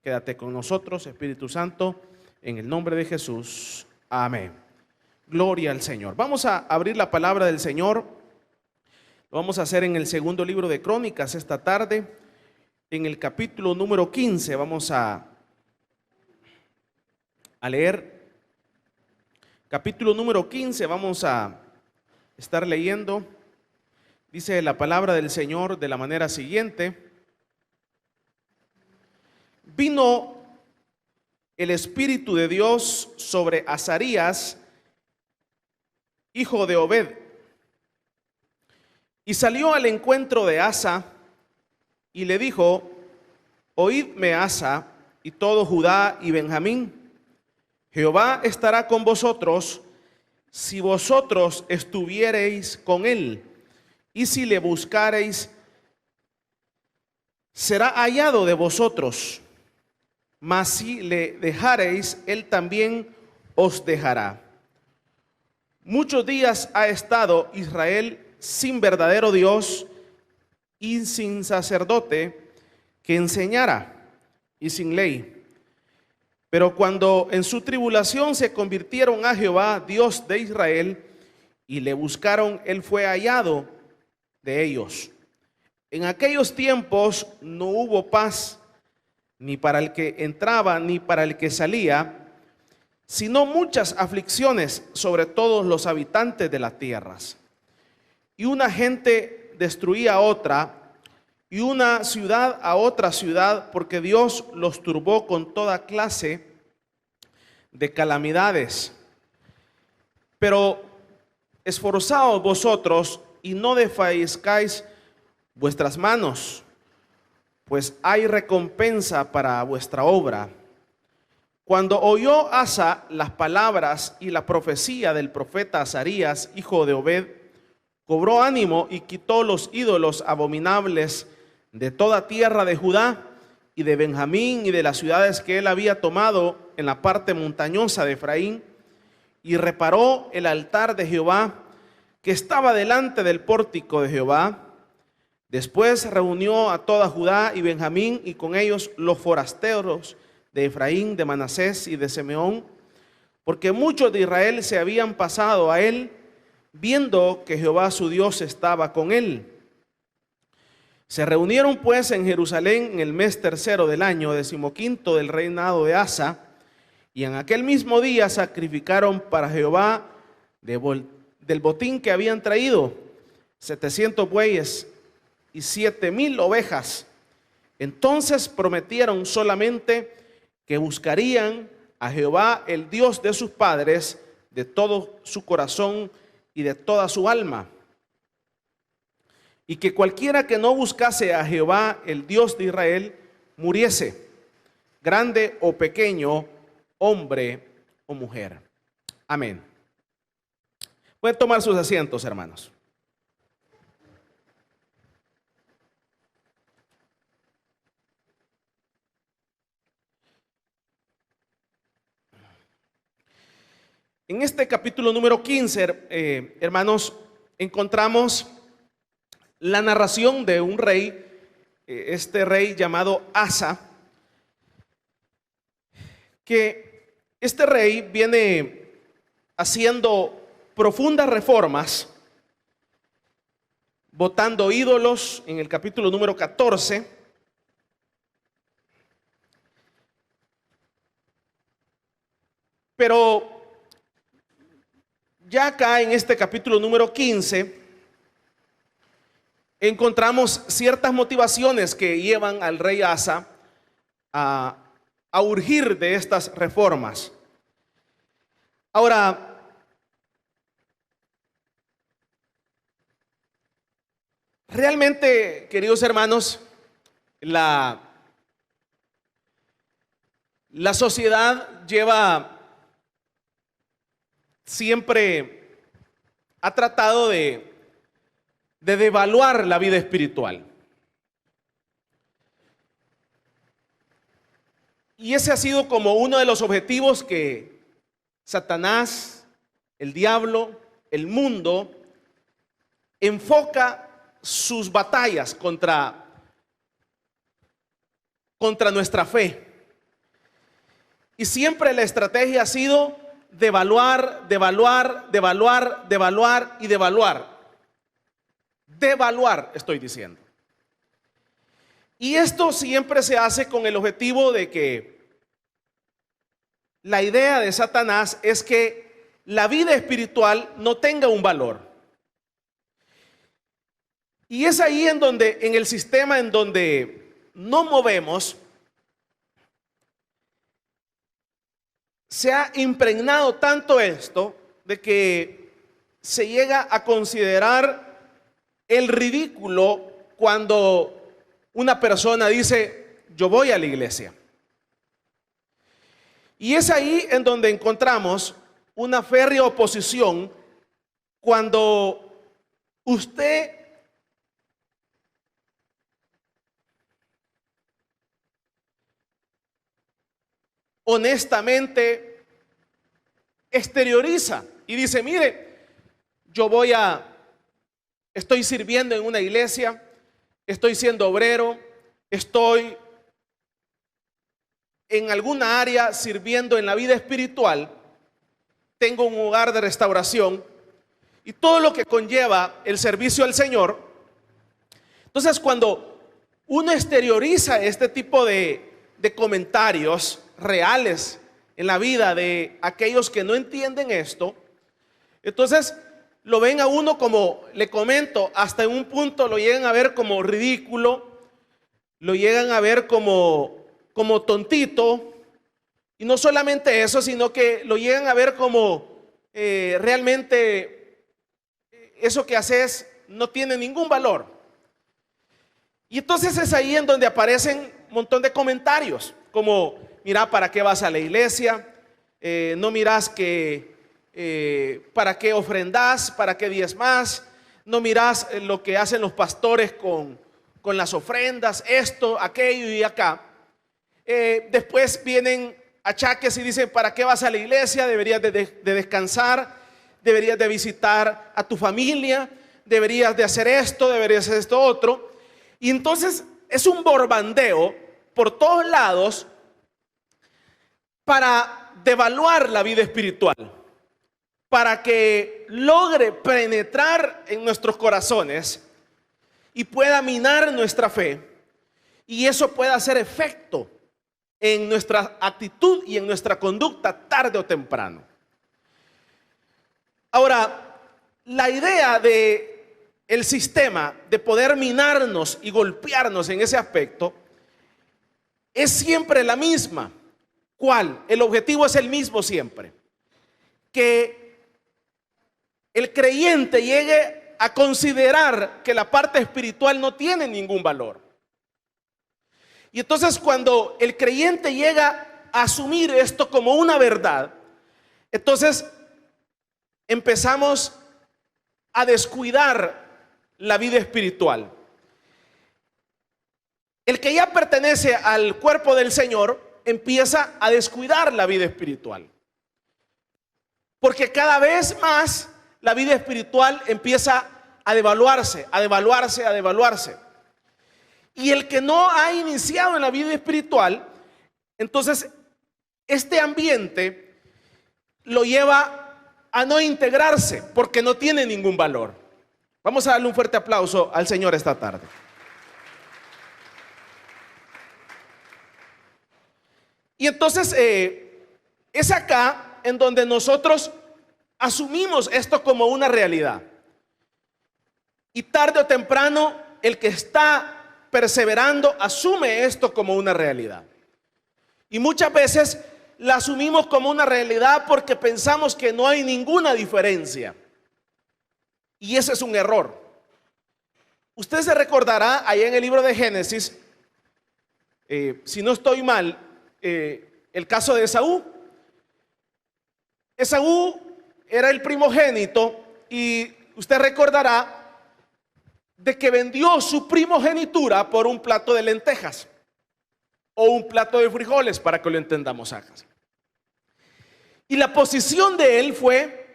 Quédate con nosotros, Espíritu Santo, en el nombre de Jesús. Amén. Gloria al Señor. Vamos a abrir la palabra del Señor. Lo vamos a hacer en el segundo libro de Crónicas esta tarde, en el capítulo número 15. Vamos a leer. Capítulo número 15, vamos a estar leyendo. Dice la palabra del Señor de la manera siguiente: vino el Espíritu de Dios sobre Azarías, hijo de Obed, y salió al encuentro de Asa y le dijo: oídme, Asa, y todo Judá y Benjamín, Jehová estará con vosotros si vosotros estuviereis con él, y si le buscareis, será hallado de vosotros, mas si le dejareis, él también os dejará. Muchos días ha estado Israel sin verdadero Dios y sin sacerdote que enseñara, y sin ley. Pero cuando en su tribulación se convirtieron a Jehová, Dios de Israel, y le buscaron, él fue hallado de ellos. En aquellos tiempos no hubo paz, ni para el que entraba, ni para el que salía, sino muchas aflicciones sobre todos los habitantes de las tierras. Y una gente destruía a otra, y una ciudad a otra ciudad, porque Dios los turbó con toda clase de calamidades. Pero esforzaos vosotros y no desfallezcáis vuestras manos, pues hay recompensa para vuestra obra. Cuando oyó Asa las palabras y la profecía del profeta Azarías, hijo de Obed, cobró ánimo y quitó los ídolos abominables de toda tierra de Judá y de Benjamín y de las ciudades que él había tomado en la parte montañosa de Efraín, y reparó el altar de Jehová que estaba delante del pórtico de Jehová. Después reunió a toda Judá y Benjamín, y con ellos los forasteros de Efraín, de Manasés y de Simeón, porque muchos de Israel se habían pasado a él, viendo que Jehová su Dios estaba con él. Se reunieron pues en Jerusalén en el mes tercero del año 15 del reinado de Asa, y en aquel mismo día sacrificaron para Jehová del botín que habían traído 700 bueyes y 7,000 ovejas. Entonces prometieron solamente que buscarían a Jehová, el Dios de sus padres, de todo su corazón y de toda su alma, y que cualquiera que no buscase a Jehová, el Dios de Israel, muriese, grande o pequeño, hombre o mujer. Amén. Pueden tomar sus asientos, hermanos. En este capítulo número 15, hermanos, encontramos la narración de un rey, este rey llamado Asa, que este rey viene haciendo profundas reformas, botando ídolos en el capítulo número 14. Pero ya acá en este capítulo número 15 encontramos ciertas motivaciones que llevan al rey Asa a urgir de estas reformas. Ahora, realmente, queridos hermanos, la sociedad siempre ha tratado de devaluar la vida espiritual. Y ese ha sido como uno de los objetivos que Satanás, el diablo, el mundo, enfoca sus batallas contra nuestra fe. Y siempre la estrategia ha sido devaluar, devaluar, devaluar, devaluar y devaluar. Devaluar, estoy diciendo. Y esto siempre se hace con el objetivo de que la idea de Satanás es que la vida espiritual no tenga un valor. Y es ahí en donde, en el sistema en donde nos movemos, se ha impregnado tanto esto de que se llega a considerar el ridículo cuando una persona dice: yo voy a la iglesia. Y es ahí en donde encontramos una férrea oposición cuando usted honestamente exterioriza y dice: mire, estoy sirviendo en una iglesia, estoy siendo obrero, estoy en alguna área sirviendo en la vida espiritual, tengo un hogar de restauración y todo lo que conlleva el servicio al Señor. Entonces, cuando uno exterioriza este tipo de comentarios reales en la vida de aquellos que no entienden esto, entonces lo ven a uno, como le comento, hasta en un punto lo llegan a ver como ridículo, lo llegan a ver como tontito, y no solamente eso, sino que lo llegan a ver como realmente eso que haces no tiene ningún valor. Y entonces es ahí en donde aparecen un montón de comentarios como: mira, ¿para qué vas a la iglesia? No miras que ¿para qué ofrendas? ¿Para qué diezmas? No miras lo que hacen los pastores con las ofrendas, esto, aquello y acá. Después vienen achaques y dicen: ¿para qué vas a la iglesia? Deberías de descansar, deberías de visitar a tu familia, deberías de hacer esto, deberías de hacer esto otro. Y entonces es un borbandeo por todos lados para devaluar la vida espiritual, para que logre penetrar en nuestros corazones y pueda minar nuestra fe, y eso pueda hacer efecto en nuestra actitud y en nuestra conducta tarde o temprano. Ahora, la idea de el sistema de poder minarnos y golpearnos en ese aspecto es siempre la misma. ¿Cuál? El objetivo es el mismo siempre: que el creyente llegue a considerar que la parte espiritual no tiene ningún valor. Y entonces, cuando el creyente llega a asumir esto como una verdad, entonces empezamos a descuidar la vida espiritual. El que ya pertenece al cuerpo del Señor empieza a descuidar la vida espiritual, porque cada vez más la vida espiritual empieza a devaluarse, a devaluarse, a devaluarse. Y el que no ha iniciado en la vida espiritual, entonces este ambiente lo lleva a no integrarse porque no tiene ningún valor. Vamos a darle un fuerte aplauso al Señor esta tarde. Y entonces es acá en donde nosotros asumimos esto como una realidad. Y tarde o temprano el que está perseverando asume esto como una realidad. Y muchas veces la asumimos como una realidad porque pensamos que no hay ninguna diferencia. Y ese es un error. Usted se recordará allá en el libro de Génesis, si no estoy mal, el caso de Esaú. Esaú era el primogénito y usted recordará de que vendió su primogenitura por un plato de lentejas o un plato de frijoles, para que lo entendamos acá. Y la posición de él fue,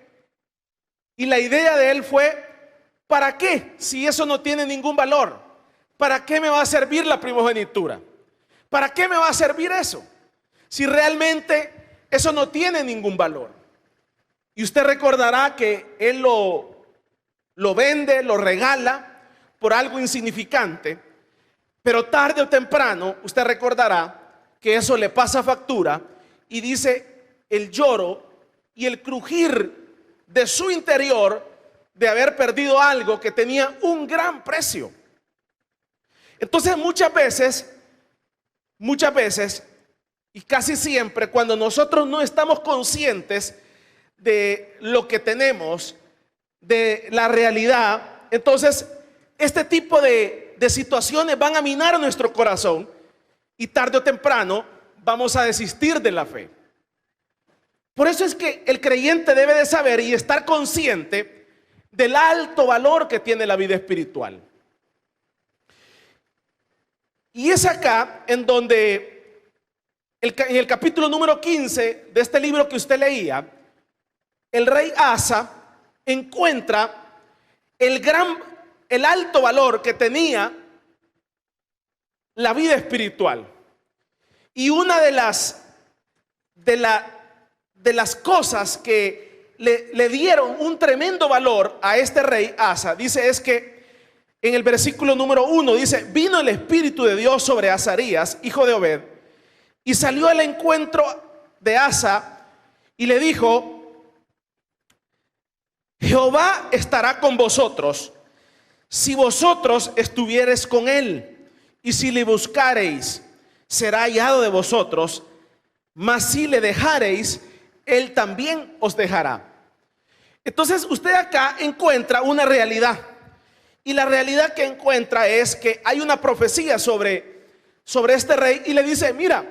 y la idea de él fue: ¿para qué? Si eso no tiene ningún valor, ¿para qué me va a servir la primogenitura? ¿Para qué me va a servir eso? Si realmente eso no tiene ningún valor. Y usted recordará que él lo vende, lo regala por algo insignificante, pero tarde o temprano usted recordará que eso le pasa factura y dice el lloro y el crujir de su interior de haber perdido algo que tenía un gran precio. Entonces muchas veces y casi siempre cuando nosotros no estamos conscientes de lo que tenemos, de la realidad, entonces este tipo de situaciones van a minar nuestro corazón y tarde o temprano vamos a desistir de la fe. Por eso es que el creyente debe de saber y estar consciente del alto valor que tiene la vida espiritual. Y es acá en donde en el capítulo número 15 de este libro que usted leía, el rey Asa encuentra el alto valor que tenía la vida espiritual. Y una de las cosas que le dieron un tremendo valor a este rey Asa, dice, es que en el versículo número 1 dice: vino el Espíritu de Dios sobre Azarías, hijo de Obed, y salió al encuentro de Asa y le dijo: Jehová estará con vosotros si vosotros estuviereis con él, y si le buscareis, será hallado de vosotros, mas si le dejareis, él también os dejará. Entonces usted acá encuentra una realidad, y la realidad que encuentra es que hay una profecía sobre este rey, y le dice: mira,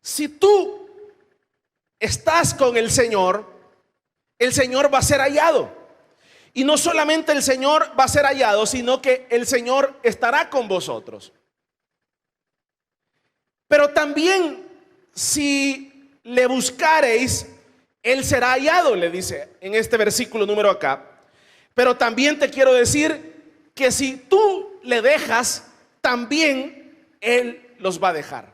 si tú estás con el Señor va a ser hallado. Y no solamente el Señor va a ser hallado, sino que el Señor estará con vosotros. Pero también si le buscareis, él será hallado, le dice en este versículo número acá. Pero también te quiero decir que si tú le dejas, también él los va a dejar.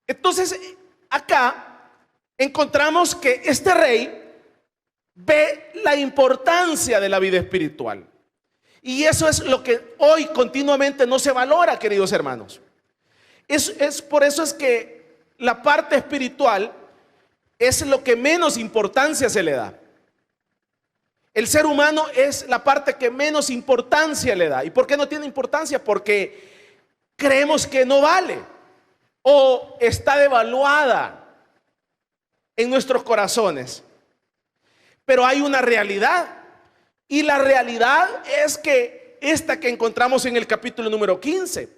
Entonces acá encontramos que este rey ve la importancia de la vida espiritual. Y eso es lo que hoy continuamente no se valora, queridos hermanos. Por eso es que la parte espiritual es lo que menos importancia se le da. El ser humano es la parte que menos importancia le da. ¿Y por qué no tiene importancia? Porque creemos que no vale o está devaluada en nuestros corazones. Pero hay una realidad, y la realidad es que esta que encontramos en el capítulo número 15.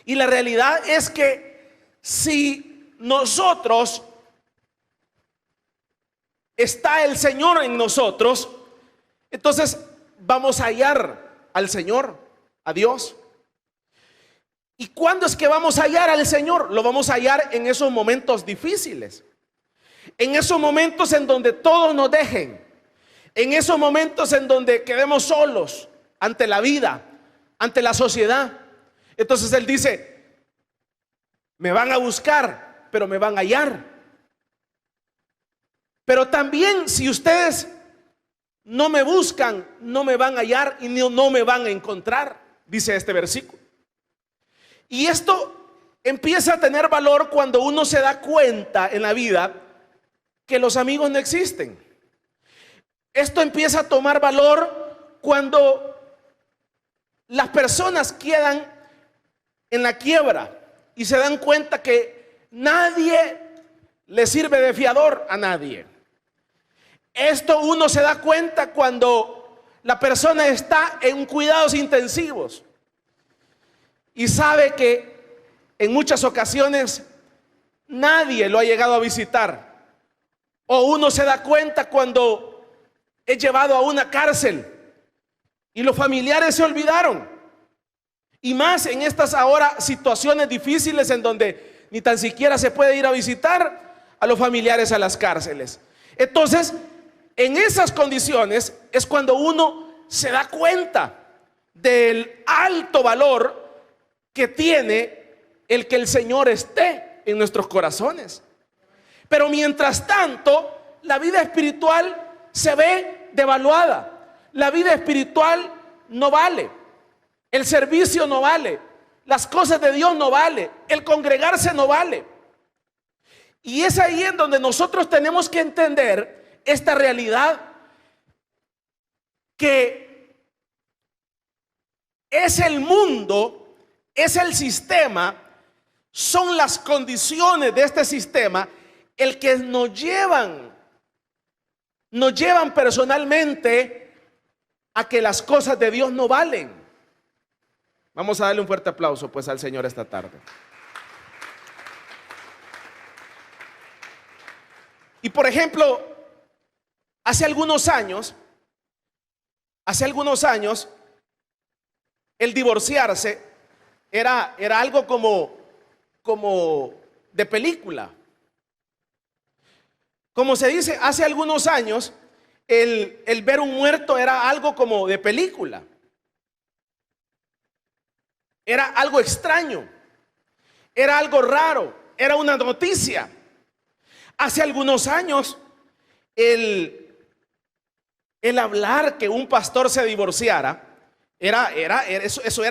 Y la realidad es que si nosotros está el Señor en nosotros, entonces vamos a hallar al Señor, a Dios. ¿Y cuándo es que vamos a hallar al Señor? Lo vamos a hallar en esos momentos difíciles, en esos momentos en donde todos nos dejen, en esos momentos en donde quedemos solos ante la vida, ante la sociedad. Entonces Él dice: me van a buscar, pero me van a hallar. Pero también si ustedes no me buscan, no me van a hallar y no me van a encontrar, dice este versículo. Y esto empieza a tener valor cuando uno se da cuenta en la vida que los amigos no existen. Esto empieza a tomar valor cuando las personas quedan en la quiebra y se dan cuenta que nadie le sirve de fiador a nadie. Esto uno se da cuenta cuando la persona está en cuidados intensivos y sabe que en muchas ocasiones nadie lo ha llegado a visitar. O uno se da cuenta cuando es llevado a una cárcel y los familiares se olvidaron. Y más en estas ahora situaciones difíciles en donde ni tan siquiera se puede ir a visitar a los familiares a las cárceles. Entonces, en esas condiciones es cuando uno se da cuenta del alto valor que tiene el que el Señor esté en nuestros corazones. Pero mientras tanto, la vida espiritual se ve devaluada. La vida espiritual no vale. El servicio no vale. Las cosas de Dios no vale. El congregarse no vale. Y es ahí en donde nosotros tenemos que entender esta realidad, que es el mundo, es el sistema, son las condiciones de este sistema el que nos llevan personalmente a que las cosas de Dios no valen. Vamos a darle un fuerte aplauso pues al Señor esta tarde. Y por ejemplo, hace algunos años, el divorciarse era algo como de película. Como se dice, hace algunos años, el ver un muerto era algo como de película. Era algo extraño, era algo raro, era una noticia. Hace algunos años, el hablar que un pastor se divorciara, eso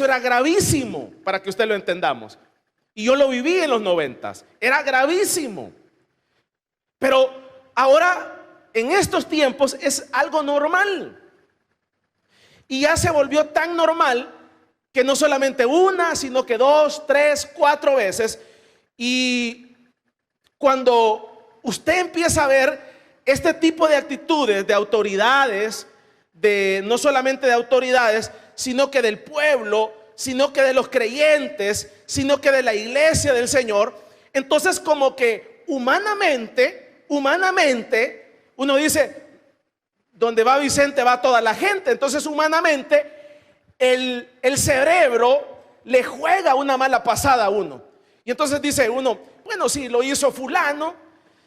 era gravísimo, para que usted lo entendamos. Y yo lo viví en los 90s, era gravísimo. Pero ahora, en estos tiempos, es algo normal. Y ya se volvió tan normal que no solamente una, sino que 2, 3, 4 veces. Y cuando usted empieza a ver este tipo de actitudes de autoridades, no solamente de autoridades, sino que del pueblo, sino que de los creyentes, sino que de la iglesia del Señor, entonces como que humanamente, uno dice, donde va Vicente va toda la gente. Entonces humanamente el cerebro le juega una mala pasada a uno. Y entonces dice uno, bueno, si lo hizo fulano,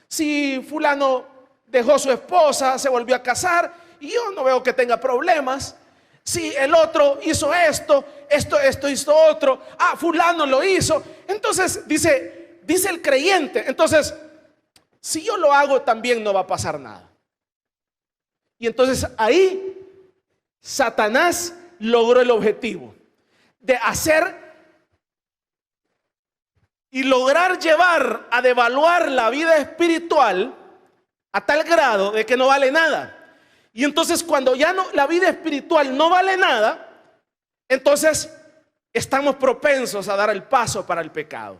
si fulano dejó su esposa, se volvió a casar, y yo no veo que tenga problemas. Si el otro hizo esto hizo otro, fulano lo hizo. Entonces dice el creyente, entonces si yo lo hago también no va a pasar nada. Y entonces ahí Satanás logró el objetivo de hacer y lograr llevar a devaluar la vida espiritual a tal grado de que no vale nada. Y entonces cuando ya no, la vida espiritual no vale nada, entonces estamos propensos a dar el paso para el pecado.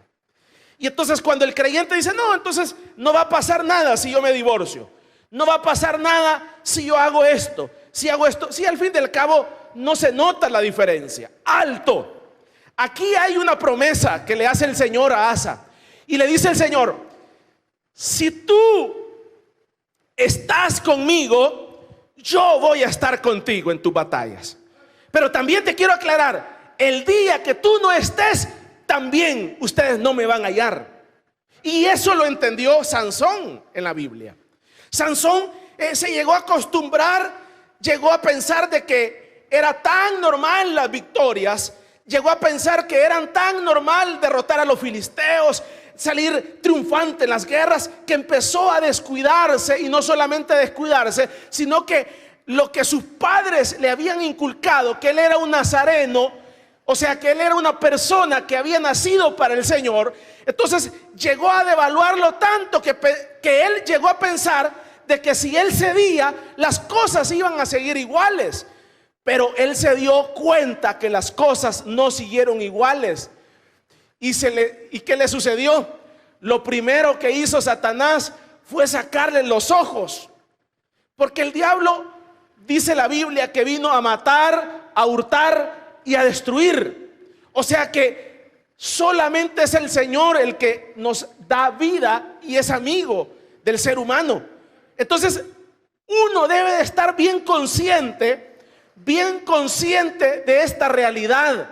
Y entonces cuando el creyente dice, no, entonces no va a pasar nada si yo me divorcio, no va a pasar nada si yo hago esto, si al fin del cabo no se nota la diferencia. Alto. Aquí hay una promesa que le hace el Señor a Asa. Y le dice el Señor, si tú estás conmigo, yo voy a estar contigo en tus batallas. Pero también te quiero aclarar, el día que tú no estés, también ustedes no me van a hallar. Y eso lo entendió Sansón en la Biblia. Sansón se llegó a acostumbrar, llegó a pensar de que era tan normal las victorias, llegó a pensar que eran tan normal derrotar a los filisteos, salir triunfante en las guerras, que empezó a descuidarse. Y no solamente descuidarse, sino que lo que sus padres le habían inculcado, que él era un nazareno, o sea que él era una persona que había nacido para el Señor, entonces llegó a devaluarlo tanto que él llegó a pensar de que si él cedía, las cosas iban a seguir iguales. Pero él se dio cuenta que las cosas no siguieron iguales. ¿Y qué le sucedió? Lo primero que hizo Satanás fue sacarle los ojos. Porque el diablo, dice la Biblia, que vino a matar, a hurtar y a destruir. O sea que solamente es el Señor el que nos da vida y es amigo del ser humano. Entonces uno debe de estar bien consciente de esta realidad,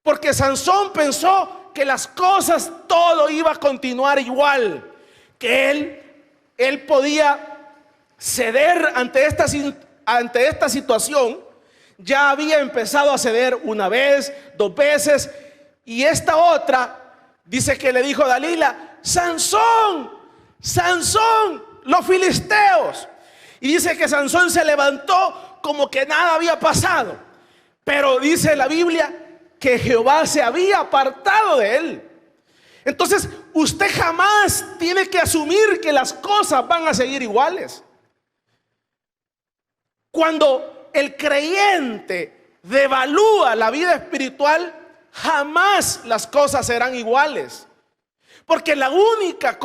porque Sansón pensó que las cosas, todo iba a continuar igual, que él podía ceder ante esta situación. Ya había empezado a ceder una vez, 2 veces, y esta otra Dice que le dijo a Dalila: Sansón, Sansón, los filisteos. Y dice que Sansón se levantó como que nada había pasado. Pero dice la Biblia que Jehová se había apartado de él. Entonces usted jamás tiene que asumir que las cosas van a seguir iguales. Cuando el creyente devalúa la vida espiritual, jamás las cosas serán iguales. Porque la única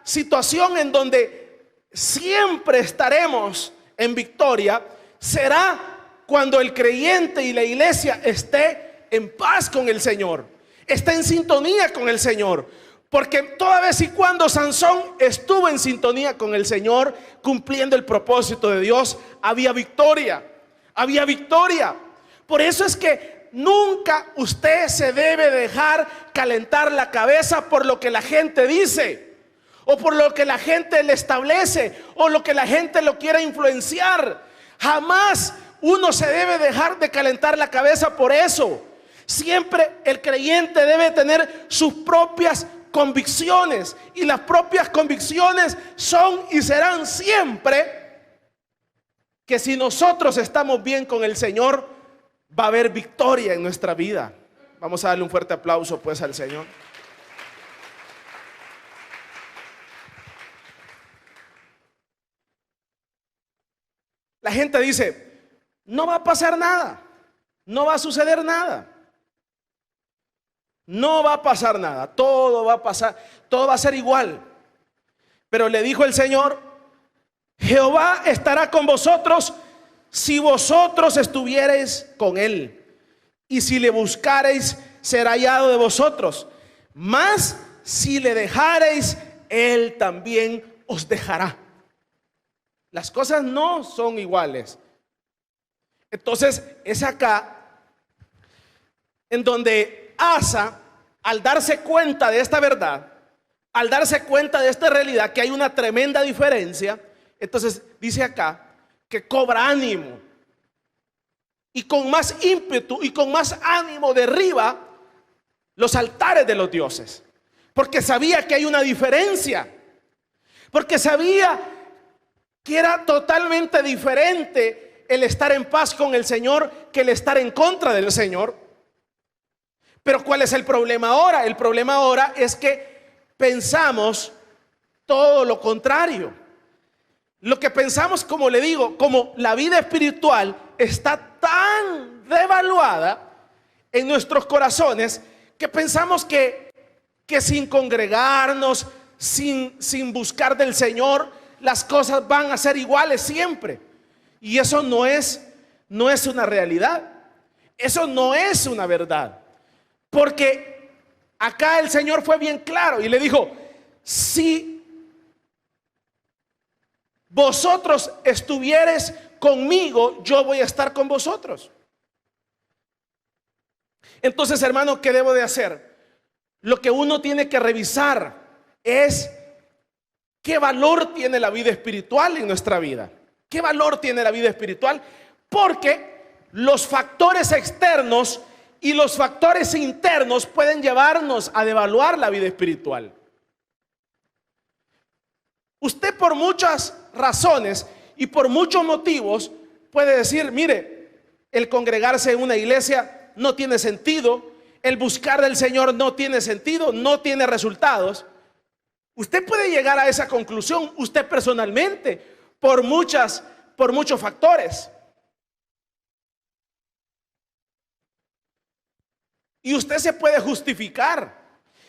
situación en donde siempre estaremos en victoria será cuando el creyente y la iglesia esté en paz con el Señor, esté en sintonía con el Señor. Porque toda vez y cuando Sansón estuvo en sintonía con el Señor, cumpliendo el propósito de Dios, había victoria, había victoria. Por eso es que nunca usted se debe dejar calentar la cabeza por lo que la gente dice, o por lo que la gente le establece, o lo que la gente lo quiera influenciar. Jamás uno se debe dejar de calentar la cabeza por eso. Siempre el creyente debe tener sus propias convicciones, y las propias convicciones son y serán siempre que si nosotros estamos bien con el Señor, va a haber victoria en nuestra vida. Vamos a darle un fuerte aplauso pues al Señor. La gente dice: no va a pasar nada, no va a suceder nada, no va a pasar nada, todo va a pasar, todo va a ser igual. Pero le dijo el Señor: Jehová estará con vosotros si vosotros estuviereis con él, y si le buscareis será hallado de vosotros, mas si le dejareis, él también os dejará. Las cosas no son iguales. Entonces es acá en donde Asa, al darse cuenta de esta verdad, al darse cuenta de esta realidad, que hay una tremenda diferencia, entonces dice acá que cobra ánimo, y con más ímpetu y con más ánimo derriba los altares de los dioses, porque sabía que hay una diferencia, porque sabía que era totalmente diferente el estar en paz con el Señor que el estar en contra del Señor. Pero ¿cuál es el problema ahora? El problema ahora es que pensamos todo lo contrario. Lo que pensamos, como le digo, como la vida espiritual está tan devaluada en nuestros corazones, que pensamos que sin congregarnos, sin buscar del Señor, las cosas van a ser iguales siempre. Y eso no es una realidad. Eso no es una verdad. Porque acá el Señor fue bien claro y le dijo: si vosotros estuviereis conmigo, yo voy a estar con vosotros. Entonces, hermano, ¿qué debo de hacer? Lo que uno tiene que revisar es qué valor tiene la vida espiritual en nuestra vida. ¿Qué valor tiene la vida espiritual? Porque los factores externos y los factores internos pueden llevarnos a devaluar la vida espiritual. Usted, por muchas razones y por muchos motivos, puede decir: mire, el congregarse en una iglesia no tiene sentido, el buscar del Señor no tiene sentido, no tiene resultados. Usted puede llegar a esa conclusión, usted personalmente, por muchos factores. Y usted se puede justificar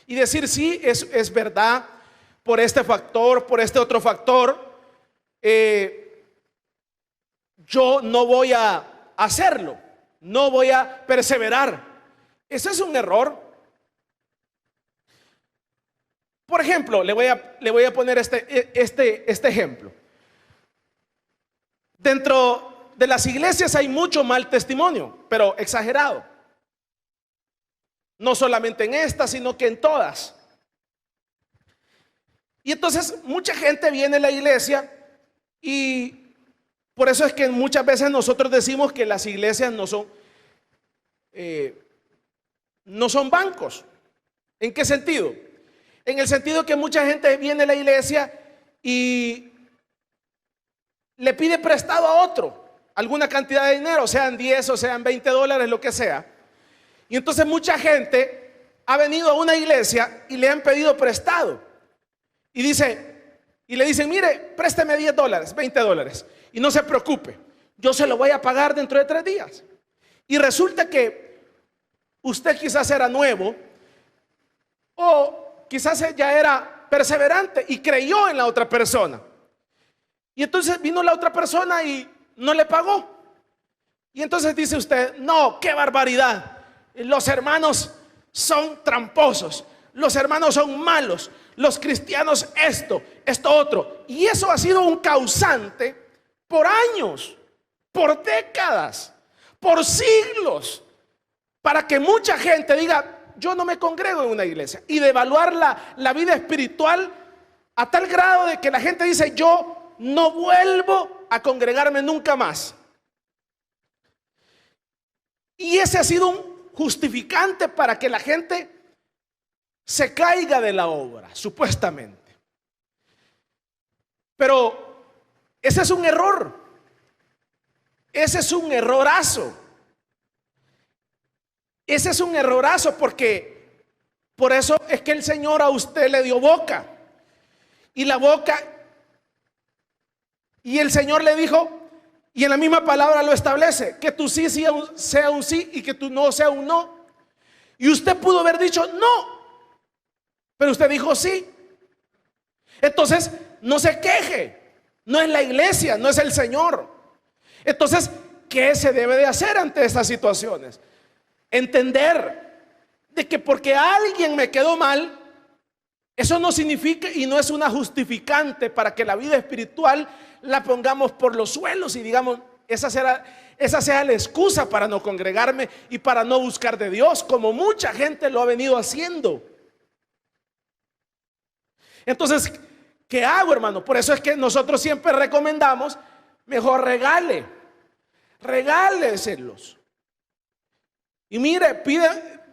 y decir: sí, es verdad, por este factor, por este otro factor, yo no voy a hacerlo, no voy a perseverar. Ese es un error. Por ejemplo, le voy a poner este ejemplo. Dentro de las iglesias hay mucho mal testimonio, pero exagerado. No solamente en esta, sino que en todas. Y entonces mucha gente viene a la iglesia, y por eso es que muchas veces nosotros decimos que las iglesias no son bancos. ¿En qué sentido? En el sentido que mucha gente viene a la iglesia y le pide prestado a otro alguna cantidad de dinero, sean 10 o sean $20, lo que sea. Y entonces mucha gente ha venido a una iglesia y le han pedido prestado. Y le dicen, mire, présteme $10, $20. Y no se preocupe, yo se lo voy a pagar dentro de 3 días. Y resulta que usted quizás era nuevo o quizás ya era perseverante y creyó en la otra persona. Y entonces vino la otra persona y no le pagó. Y entonces dice usted, no, qué barbaridad. Los hermanos son tramposos, los hermanos son malos, los cristianos esto otro. Y eso ha sido un causante por años, por décadas, por siglos, para que mucha gente diga, yo no me congrego en una iglesia, y devaluar la vida espiritual a tal grado de que la gente dice, yo no vuelvo a congregarme nunca más. Y ese ha sido un justificante para que la gente se caiga de la obra, supuestamente. Pero ese es un error. Ese es un errorazo. Ese es un errorazo, porque por eso es que el Señor a usted le dio boca. Y la boca, y el Señor le dijo, y en la misma palabra lo establece, que tu sí sea un sí y que tu no sea un no. Y usted pudo haber dicho no, pero usted dijo sí. Entonces no se queje, no es la iglesia, no es el Señor. Entonces, ¿qué se debe de hacer ante estas situaciones? Entender de que porque alguien me quedó mal, eso no significa y no es una justificante para que la vida espiritual la pongamos por los suelos y digamos, esa sea la excusa para no congregarme y para no buscar de Dios, como mucha gente lo ha venido haciendo. Entonces, ¿qué hago, hermano? Por eso es que nosotros siempre recomendamos, mejor regáleselos. Y mire,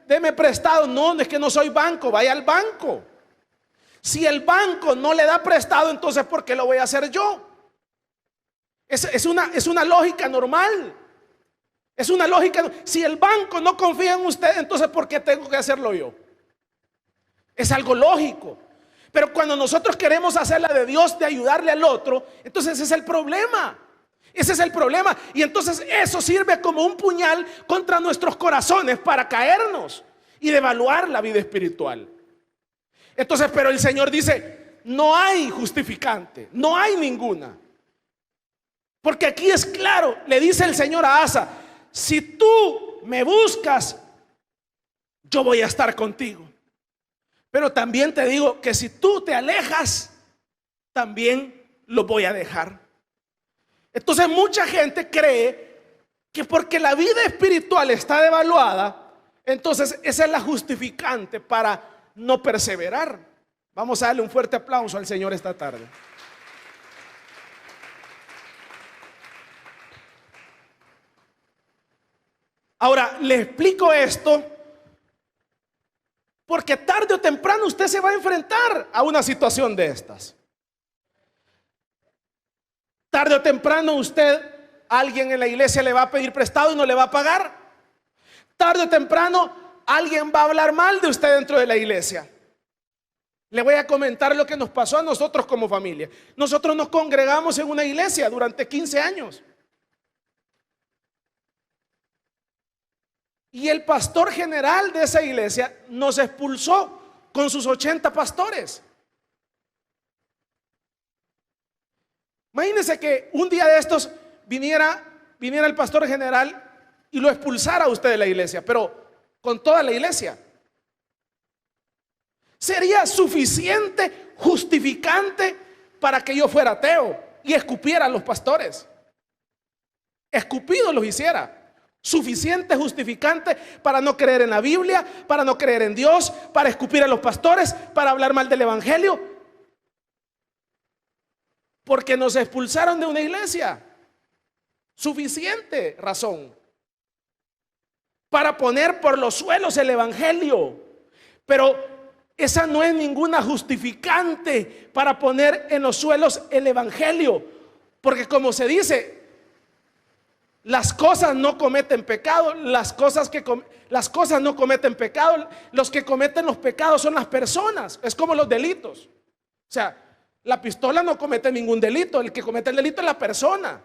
deme prestado. No es que no soy banco, vaya al banco. Si el banco no le da prestado, entonces ¿por qué lo voy a hacer yo? Es una lógica normal. Es una lógica. Si el banco no confía en usted, entonces ¿por qué tengo que hacerlo yo? Es algo lógico. Pero cuando nosotros queremos hacer la de Dios, de ayudarle al otro, entonces ese es el problema. Ese es el problema. Y entonces eso sirve como un puñal contra nuestros corazones para caernos y devaluar la vida espiritual. Entonces, pero el Señor dice, no hay justificante, no hay ninguna. Porque aquí es claro, le dice el Señor a Asa, si tú me buscas, yo voy a estar contigo. Pero también te digo que si tú te alejas, también lo voy a dejar. Entonces mucha gente cree que porque la vida espiritual está devaluada, entonces esa es la justificante para no perseverar. Vamos a darle un fuerte aplauso al Señor esta tarde. Ahora, le explico esto porque tarde o temprano usted se va a enfrentar a una situación de estas. Tarde o temprano alguien en la iglesia le va a pedir prestado y no le va a pagar. Tarde o temprano alguien va a hablar mal de usted dentro de la iglesia. Le voy a comentar lo que nos pasó a nosotros como familia. Nosotros nos congregamos en una iglesia durante 15 años. Y el pastor general de esa iglesia nos expulsó con sus 80 pastores. Imagínense que un día de estos viniera el pastor general y lo expulsara a usted de la iglesia, pero con toda la iglesia. Sería suficiente justificante para que yo fuera ateo y escupiera a los pastores. Escupidos los hiciera. Suficiente justificante para no creer en la Biblia, para no creer en Dios, para escupir a los pastores, para hablar mal del evangelio. Porque nos expulsaron de una iglesia. Suficiente razón para poner por los suelos el evangelio. Pero esa no es ninguna justificante para poner en los suelos el evangelio. Porque como se dice, las cosas no cometen pecado, las cosas no cometen pecado, los que cometen los pecados son las personas. Es como los delitos. O sea, la pistola no comete ningún delito, el que comete el delito es la persona.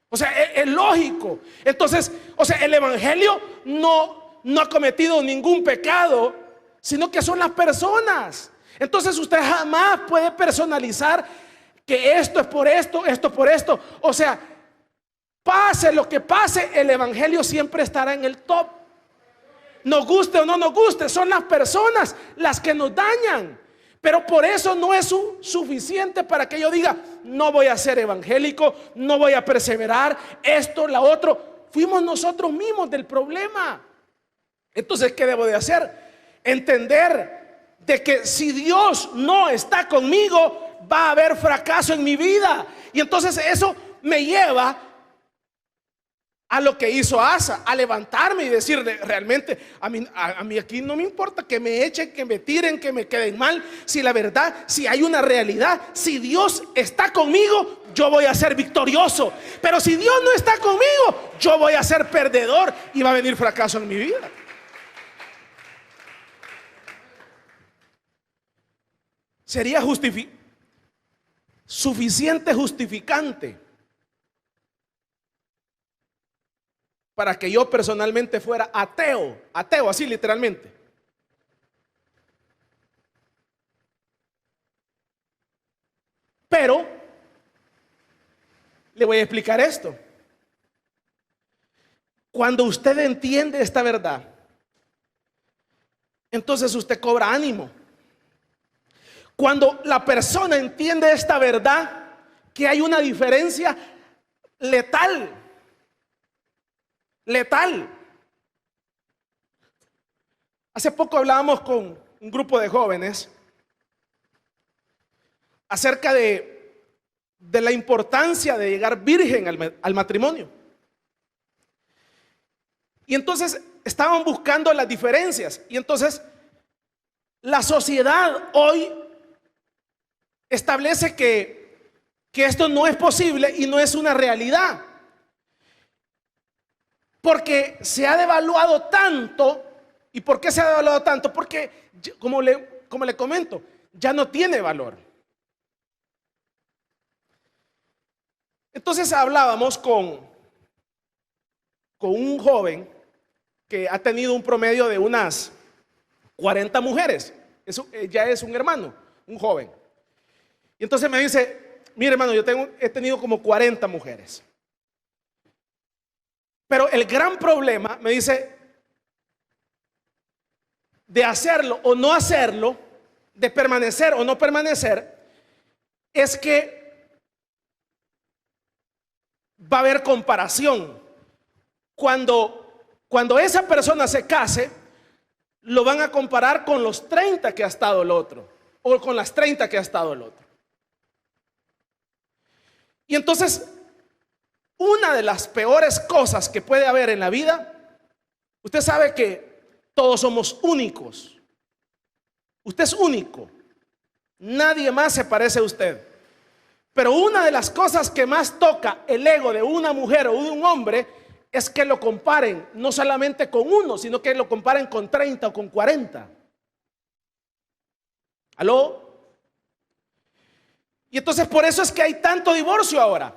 O sea, es lógico. Entonces, o sea, el evangelio no ha cometido ningún pecado, sino que son las personas. Entonces usted jamás puede personalizar que esto es por esto, esto por esto. O sea, pase lo que pase, el evangelio siempre estará en el top. Nos guste o no nos guste, son las personas las que nos dañan. Pero por eso no es suficiente para que yo diga, no voy a ser evangélico, no voy a perseverar, esto, la otro. Fuimos nosotros mismos del problema. Entonces, ¿qué debo de hacer? Entender de que si Dios no está conmigo, va a haber fracaso en mi vida. Y entonces eso me lleva a lo que hizo Asa, a levantarme y decir, realmente a mí aquí no me importa que me echen, que me tiren, que me queden mal. Si la verdad, si hay una realidad, si Dios está conmigo, yo voy a ser victorioso. Pero si Dios no está conmigo, yo voy a ser perdedor y va a venir fracaso en mi vida. Sería suficiente justificante para que yo personalmente fuera ateo, así literalmente. Pero le voy a explicar esto. Cuando usted entiende esta verdad, entonces usted cobra ánimo. Cuando la persona entiende esta verdad, que hay una diferencia letal. Hace poco hablábamos con un grupo de jóvenes acerca de la importancia de llegar virgen al matrimonio. Y entonces estaban buscando las diferencias. Y entonces la sociedad hoy establece que esto no es posible y no es una realidad. Porque se ha devaluado tanto. ¿Y por qué se ha devaluado tanto? Porque, como le comento, ya no tiene valor. Entonces hablábamos con un joven que ha tenido un promedio de unas 40 mujeres. Eso ya es un hermano, un joven. Y entonces me dice, mire hermano, he tenido como 40 mujeres. Pero el gran problema, me dice, de hacerlo o no hacerlo, de permanecer o no permanecer, es que va a haber comparación. Cuando esa persona se case, lo van a comparar con los 30 que ha estado el otro, o con las 30 que ha estado el otro. Y entonces, una de las peores cosas que puede haber en la vida, usted sabe que todos somos únicos. Usted es único. Nadie más se parece a usted. Pero una de las cosas que más toca el ego de una mujer o de un hombre es que lo comparen no solamente con uno, sino que lo comparen con 30 o con 40. ¿Aló? Y entonces por eso es que hay tanto divorcio ahora.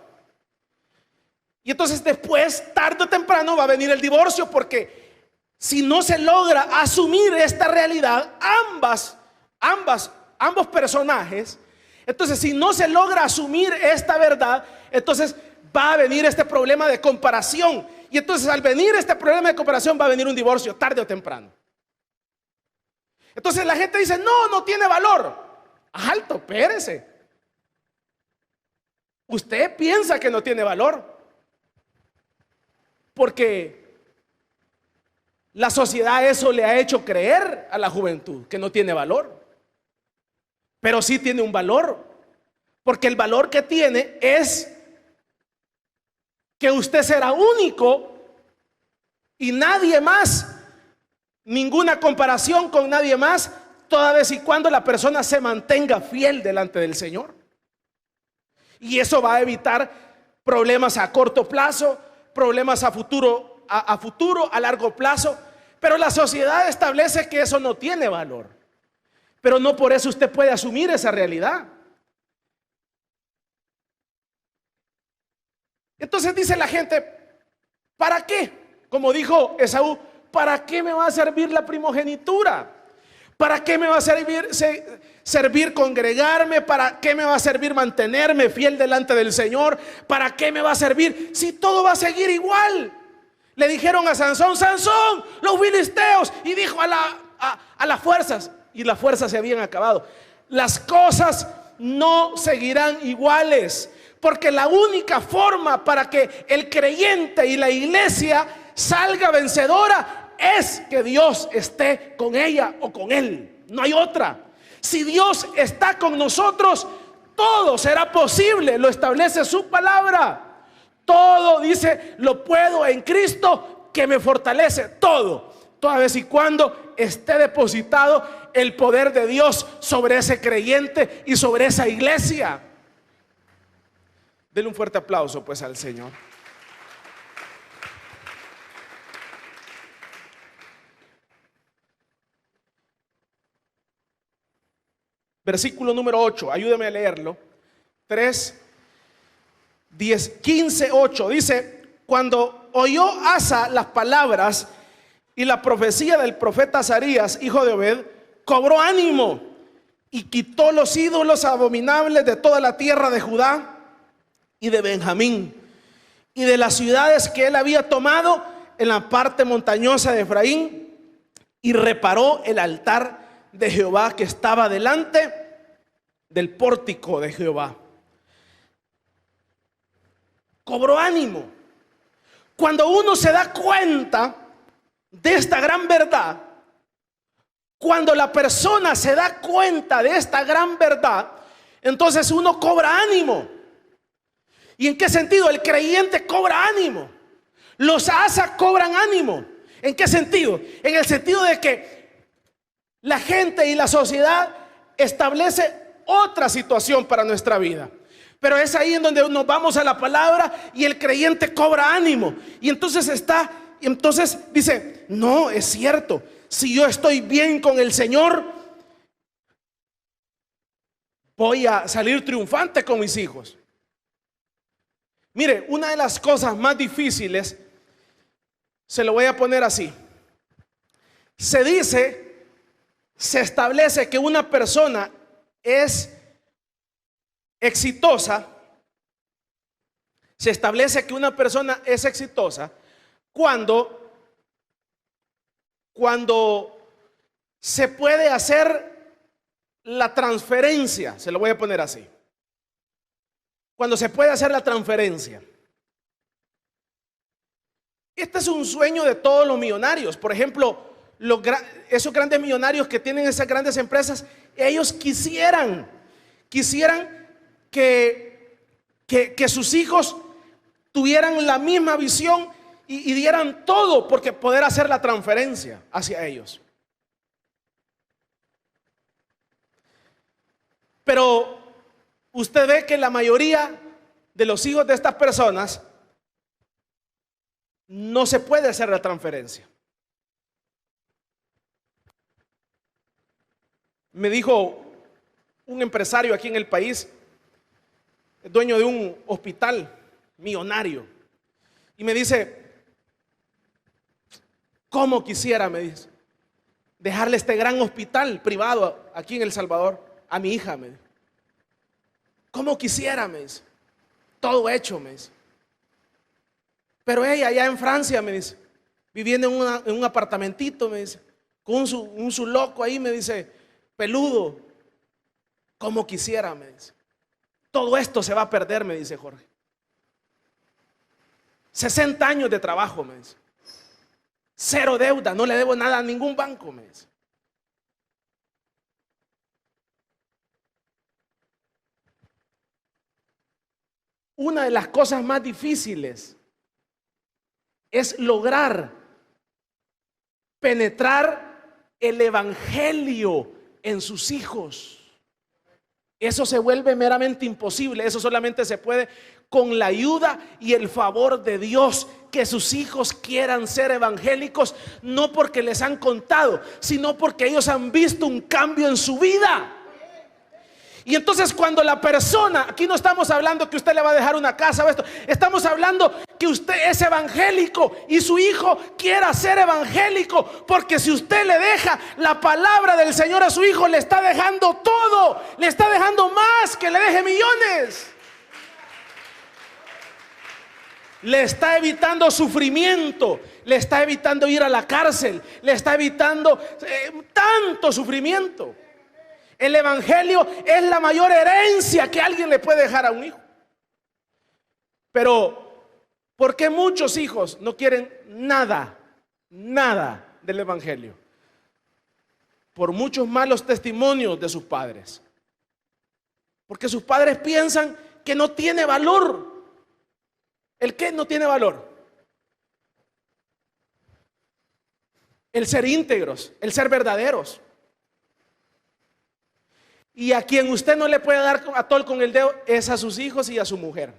Y entonces después, tarde o temprano, va a venir el divorcio, porque si no se logra asumir esta realidad, ambos personajes, entonces si no se logra asumir esta verdad, entonces va a venir este problema de comparación. Y entonces al venir este problema de comparación, va a venir un divorcio, tarde o temprano. Entonces la gente dice, no tiene valor. Alto, espérese. Usted piensa que no tiene valor, porque la sociedad eso le ha hecho creer a la juventud, que no tiene valor. Pero sí tiene un valor, porque el valor que tiene es que usted será único y nadie más, ninguna comparación con nadie más toda vez y cuando la persona se mantenga fiel delante del Señor. Y eso va a evitar problemas a corto plazo, problemas a futuro, a largo plazo. Pero la sociedad establece que eso no tiene valor. Pero no por eso usted puede asumir esa realidad. Entonces dice la gente, ¿para qué? Como dijo Esaú, ¿para qué me va a servir la primogenitura? ¿Para qué me va a servir congregarme? ¿Para qué me va a servir mantenerme fiel delante del Señor? ¿Para qué me va a servir si todo va a seguir igual? Le dijeron a Sansón, Sansón, los filisteos. Y dijo a las fuerzas, y las fuerzas se habían acabado. Las cosas no seguirán iguales, porque la única forma para que el creyente y la iglesia salga vencedora es que Dios esté con ella o con él. No hay otra. Si Dios está con nosotros, todo será posible. Lo establece su palabra. Todo, dice, lo puedo en Cristo que me fortalece. Todo, toda vez y cuando esté depositado el poder de Dios sobre ese creyente y sobre esa iglesia. Denle un fuerte aplauso pues al Señor. Versículo número 8, ayúdeme a leerlo. 3, 10, 15, 8. Dice, cuando oyó Asa las palabras y la profecía del profeta Azarías, hijo de Obed, cobró ánimo y quitó los ídolos abominables de toda la tierra de Judá y de Benjamín y de las ciudades que él había tomado en la parte montañosa de Efraín, y reparó el altar de Jehová que estaba delante del pórtico de Jehová. Cobró ánimo. Cuando uno se da cuenta de esta gran verdad, cuando la persona se da cuenta de esta gran verdad, entonces uno cobra ánimo. ¿Y en qué sentido? El creyente cobra ánimo. Los Asa cobran ánimo. ¿En qué sentido? En el sentido de que la gente y la sociedad establece otra situación para nuestra vida. Pero es ahí en donde nos vamos a la palabra y el creyente cobra ánimo. Y entonces dice, no, es cierto. Si yo estoy bien con el Señor, voy a salir triunfante con mis hijos. Mire, una de las cosas más difíciles, se lo voy a poner así. Se establece que una persona es exitosa. Se establece que una persona es exitosa cuando se puede hacer la transferencia. Se lo voy a poner así. Cuando se puede hacer la transferencia. Este es un sueño de todos los millonarios. Por ejemplo, esos grandes millonarios que tienen esas grandes empresas, ellos quisieran que sus hijos tuvieran la misma visión y dieran todo porque poder hacer la transferencia hacia ellos. Pero usted ve que la mayoría de los hijos de estas personas no se puede hacer la transferencia. Me dijo un empresario aquí en el país, dueño de un hospital millonario, y me dice, ¿cómo quisiera, me dice, dejarle este gran hospital privado aquí en El Salvador a mi hija? Me dice, ¿cómo quisiera? Me dice, todo hecho, me dice. Pero ella allá en Francia, me dice, viviendo en un apartamentito, me dice, con un su loco ahí, me dice, peludo, como quisiera, me dice. Todo esto se va a perder, me dice Jorge. 60 años de trabajo, me dice. Cero deuda, no le debo nada a ningún banco, me dice. Una de las cosas más difíciles es lograr penetrar el evangelio en sus hijos. Eso se vuelve meramente imposible. Eso solamente se puede con la ayuda y el favor de Dios. Que sus hijos quieran ser evangélicos, no porque les han contado, sino porque ellos han visto un cambio en su vida. Y entonces cuando la persona, aquí no estamos hablando que usted le va a dejar una casa o esto, estamos hablando que usted es evangélico y su hijo quiera ser evangélico, porque si usted le deja la palabra del Señor a su hijo, le está dejando todo, le está dejando más que le deje millones. Le está evitando sufrimiento, le está evitando ir a la cárcel, le está evitando tanto sufrimiento. El evangelio es la mayor herencia que alguien le puede dejar a un hijo. Pero ¿por qué muchos hijos no quieren nada del evangelio? Por muchos malos testimonios de sus padres. Porque sus padres piensan que no tiene valor. ¿El qué no tiene valor? El ser íntegros, el ser verdaderos. Y a quien usted no le puede dar a tol con el dedo es a sus hijos y a su mujer.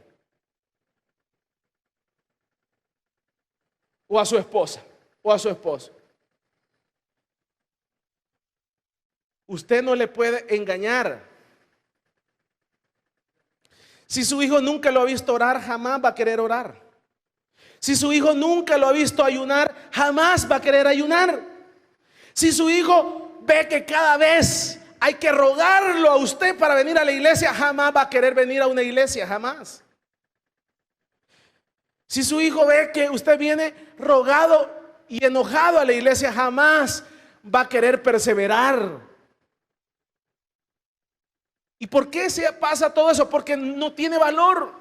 O a su esposa, o a su esposo. Usted no le puede engañar. Si su hijo nunca lo ha visto orar, jamás va a querer orar. Si su hijo nunca lo ha visto ayunar, jamás va a querer ayunar. Si su hijo ve que cada vez hay que rogarlo a usted para venir a la iglesia, jamás va a querer venir a una iglesia, jamás. Si su hijo ve que usted viene rogado y enojado a la iglesia, jamás va a querer perseverar. ¿Y por qué se pasa todo eso? Porque no tiene valor.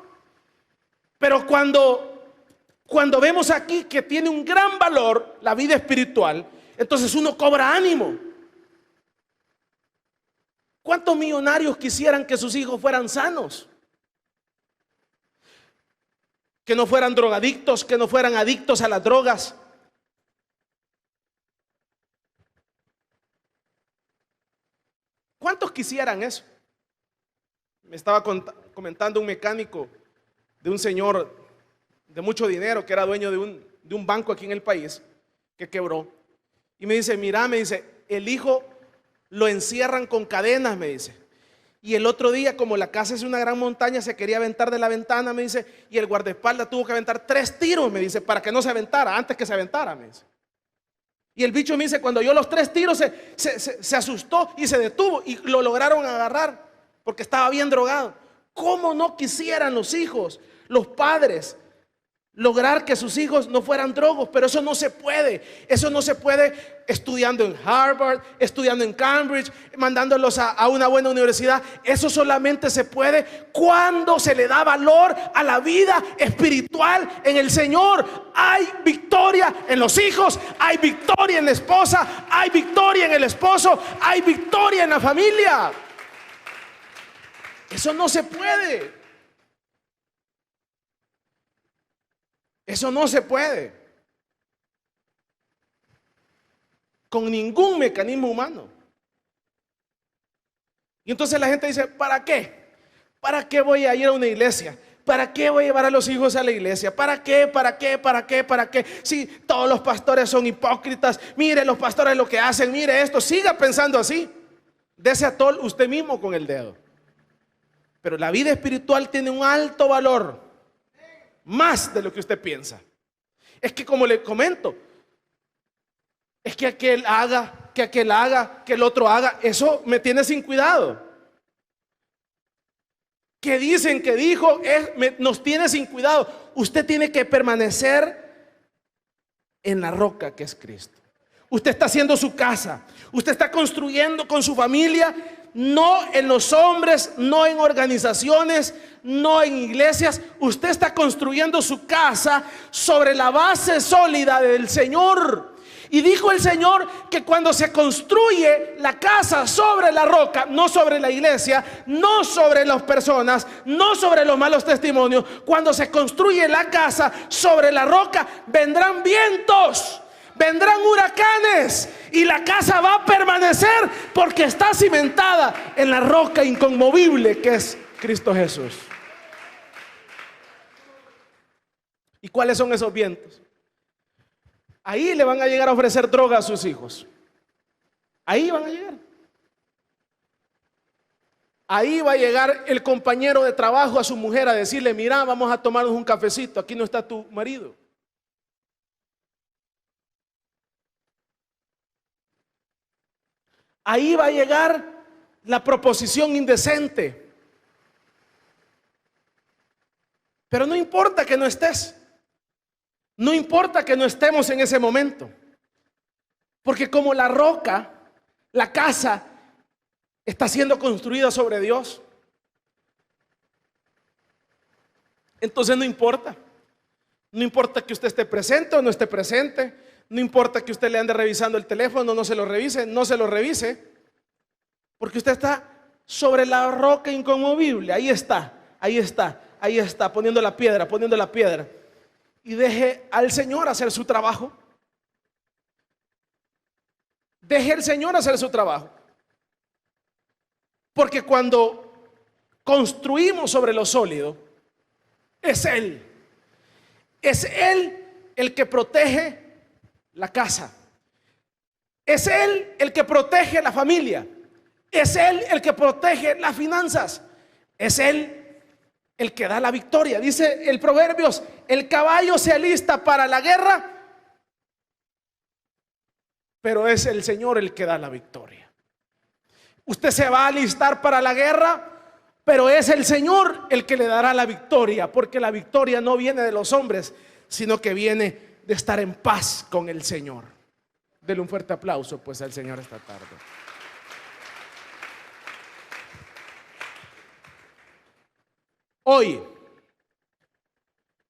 Pero cuando vemos aquí que tiene un gran valor la vida espiritual, entonces uno cobra ánimo. ¿Cuántos millonarios quisieran que sus hijos fueran sanos? Que no fueran drogadictos, que no fueran adictos a las drogas. ¿Cuántos quisieran eso? Me estaba comentando un mecánico de un señor de mucho dinero que era dueño de un banco aquí en el país que quebró. Y me dice, mira, me dice, el hijo lo encierran con cadenas, me dice. Y el otro día, como la casa es una gran montaña, se quería aventar de la ventana, me dice, y el guardaespaldas tuvo que aventar 3 tiros, me dice, para que no se aventara, antes que se aventara, me dice. Y el bicho me dice, cuando oyó los 3 tiros se asustó y se detuvo y lo lograron agarrar porque estaba bien drogado. ¿Cómo no quisieran los hijos, los padres, lograr que sus hijos no fueran drogos? Pero eso no se puede. Eso no se puede estudiando en Harvard, estudiando en Cambridge, mandándolos a una buena universidad. Eso solamente se puede cuando se le da valor a la vida espiritual en el Señor. Hay victoria en los hijos, hay victoria en la esposa, hay victoria en el esposo, hay victoria en la familia. Eso no se puede. Eso no se puede con ningún mecanismo humano. Y entonces la gente dice, ¿para qué? ¿Para qué voy a ir a una iglesia? ¿Para qué voy a llevar a los hijos a la iglesia? ¿Para qué? ¿Para qué? ¿Para qué? ¿Para qué? Si todos los pastores son hipócritas, mire los pastores lo que hacen, mire esto, siga pensando así. Dese a tol usted mismo con el dedo. Pero la vida espiritual tiene un alto valor, más de lo que usted piensa. Es que, como le comento, es que aquel haga, que el otro haga, eso me tiene sin cuidado. Que dicen que dijo, nos tiene sin cuidado. Usted tiene que permanecer en la roca que es Cristo. Usted está haciendo su casa, usted está construyendo con su familia, no en los hombres, no en organizaciones, no en iglesias. Usted está construyendo su casa sobre la base sólida del Señor. Y dijo el Señor que cuando se construye la casa sobre la roca, no sobre la iglesia, no sobre las personas, no sobre los malos testimonios, cuando se construye la casa sobre la roca, vendrán vientos, vendrán huracanes y la casa va a permanecer porque está cimentada en la roca inconmovible que es Cristo Jesús. ¿Y cuáles son esos vientos? Ahí le van a llegar a ofrecer droga a sus hijos. Ahí van a llegar. Ahí va a llegar el compañero de trabajo a su mujer a decirle: mira, vamos a tomarnos un cafecito, aquí no está tu marido. Ahí va a llegar la proposición indecente. Pero no importa que no estés. No importa que no estemos en ese momento. Porque como la roca, la casa está siendo construida sobre Dios, entonces no importa. No importa que usted esté presente o no esté presente. No importa que usted le ande revisando el teléfono, no se lo revise, no se lo revise. Porque usted está sobre la roca inconmovible. Ahí está, ahí está, ahí está, poniendo la piedra, poniendo la piedra. Y deje al Señor hacer su trabajo. Deje al Señor hacer su trabajo. Porque cuando construimos sobre lo sólido, es Él. Es Él el que protege la casa. Es Él el que protege la familia. Es Él el que protege las finanzas. Es Él el que da la victoria. Dice el Proverbios: el caballo se alista para la guerra, pero es el Señor el que da la victoria. Usted se va a alistar para la guerra, pero es el Señor el que le dará la victoria, porque la victoria no viene de los hombres, sino que viene de estar en paz con el Señor. Dele un fuerte aplauso pues al Señor esta tarde. Hoy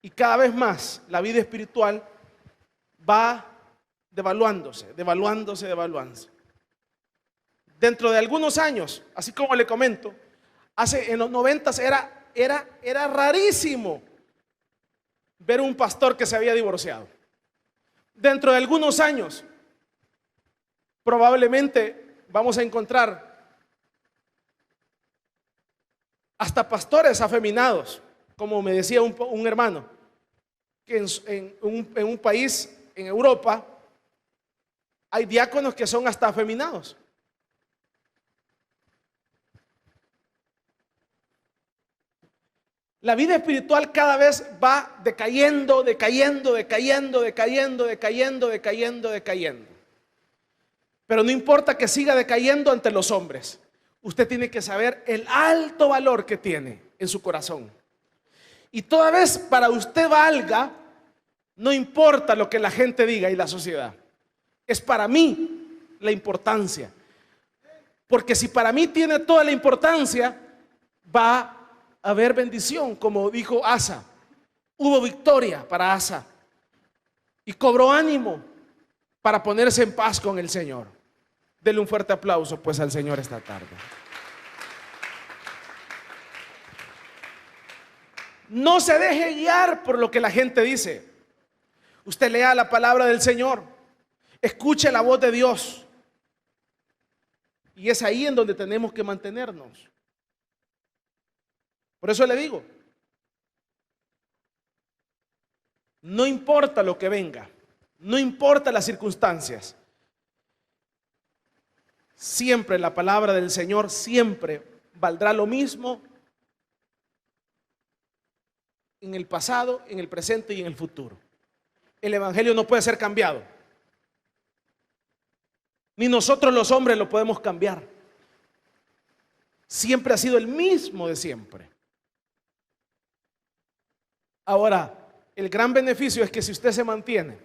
y cada vez más la vida espiritual va devaluándose. Dentro de algunos años, así como le comento, en los 90s era rarísimo ver un pastor que se había divorciado. Dentro de algunos años, probablemente vamos a encontrar hasta pastores afeminados, como me decía un hermano, que en un país en Europa hay diáconos que son hasta afeminados. La vida espiritual cada vez va decayendo. Pero no importa que siga decayendo ante los hombres. Usted tiene que saber el alto valor que tiene en su corazón. Y toda vez para usted valga, no importa lo que la gente diga y la sociedad. Es para mí la importancia. Porque si para mí tiene toda la importancia, va a haber bendición, como dijo Asa. Hubo victoria para Asa y cobró ánimo para ponerse en paz con el Señor. Dele un fuerte aplauso pues al Señor esta tarde. No se deje guiar por lo que la gente dice. Usted lea la palabra del Señor, escuche la voz de Dios, y es ahí en donde tenemos que mantenernos. Por eso le digo, no importa lo que venga, no importa las circunstancias, siempre la palabra del Señor siempre valdrá lo mismo en el pasado, en el presente y en el futuro. El evangelio no puede ser cambiado, ni nosotros los hombres lo podemos cambiar. Siempre ha sido el mismo de siempre. Ahora, el gran beneficio es que si usted se mantiene,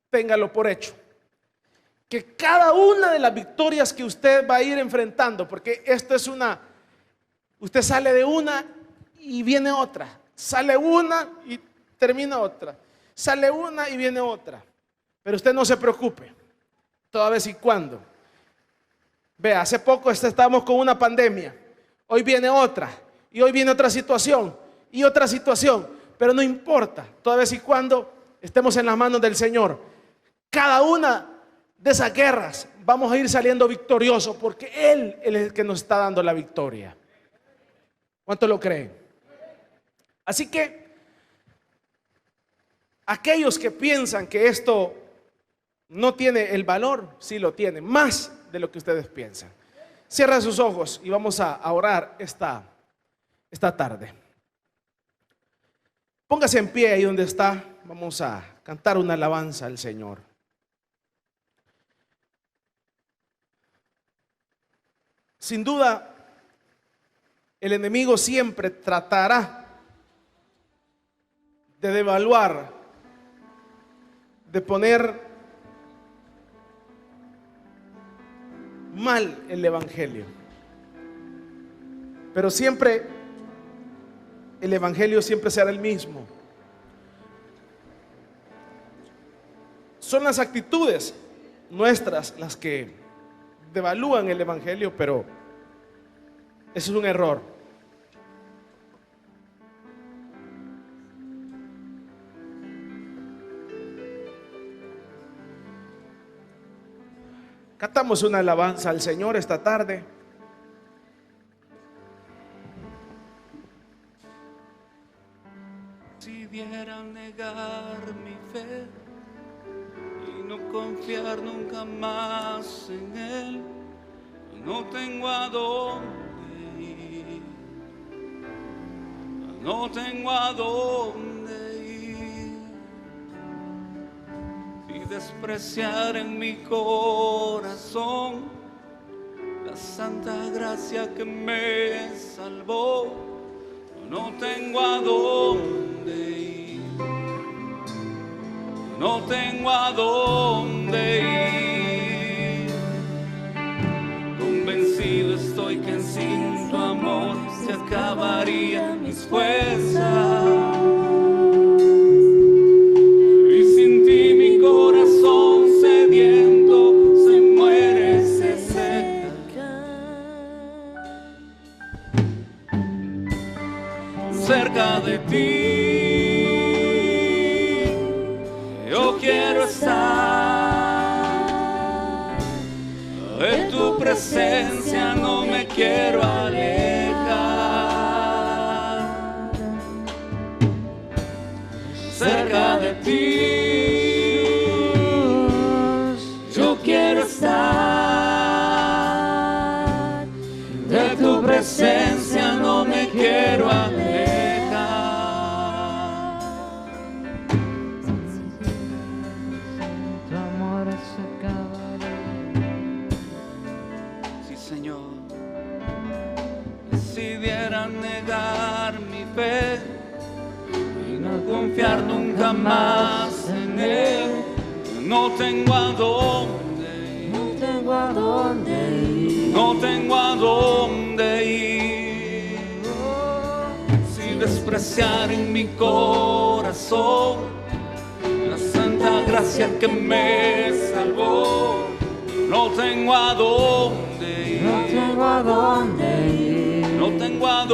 téngalo por hecho, que cada una de las victorias que usted va a ir enfrentando, porque esto es usted sale de una y viene otra, sale una y termina otra, sale una y viene otra, pero usted no se preocupe, toda vez y cuando. Vea, hace poco estábamos con una pandemia, hoy viene otra, y hoy viene otra situación, y otra situación, Pero no importa, toda vez y cuando estemos en las manos del Señor, cada una de esas guerras vamos a ir saliendo victoriosos, porque Él es el que nos está dando la victoria. ¿Cuánto lo creen? Así que aquellos que piensan que esto no tiene el valor, sí lo tiene, más de lo que ustedes piensan. Cierra sus ojos y vamos a orar esta tarde. Póngase en pie ahí donde está. Vamos a cantar una alabanza al Señor. Sin duda, el enemigo siempre tratará de devaluar, de poner mal el evangelio. Pero siempre el evangelio siempre será el mismo. Son las actitudes nuestras las que devalúan el evangelio, pero eso es un error. Cantamos una alabanza al Señor esta tarde. Si diera negar mi fe y no confiar nunca más en Él, no tengo a dónde ir, no tengo a dónde ir. Y despreciar en mi corazón la santa gracia que me salvó, no tengo a dónde ir, no tengo a dónde ir. Convencido estoy que sin tu amor se acabarían mis fuerzas, y sin ti mi corazón sediento se muere, se seca. Cerca de ti yo quiero estar, de tu presencia no me quiero alejar. Cerca de ti yo quiero estar, de tu presencia no me quiero alejar. Sí, Señor, si diera negar mi fe y no confiar nunca más en Él, no tengo a dónde ir, no tengo a dónde ir, no tengo a dónde ir. Si despreciar en mi corazón la santa gracia que me salvó, no tengo a dónde ir, no tengo a dónde ir, no tengo a dónde ir.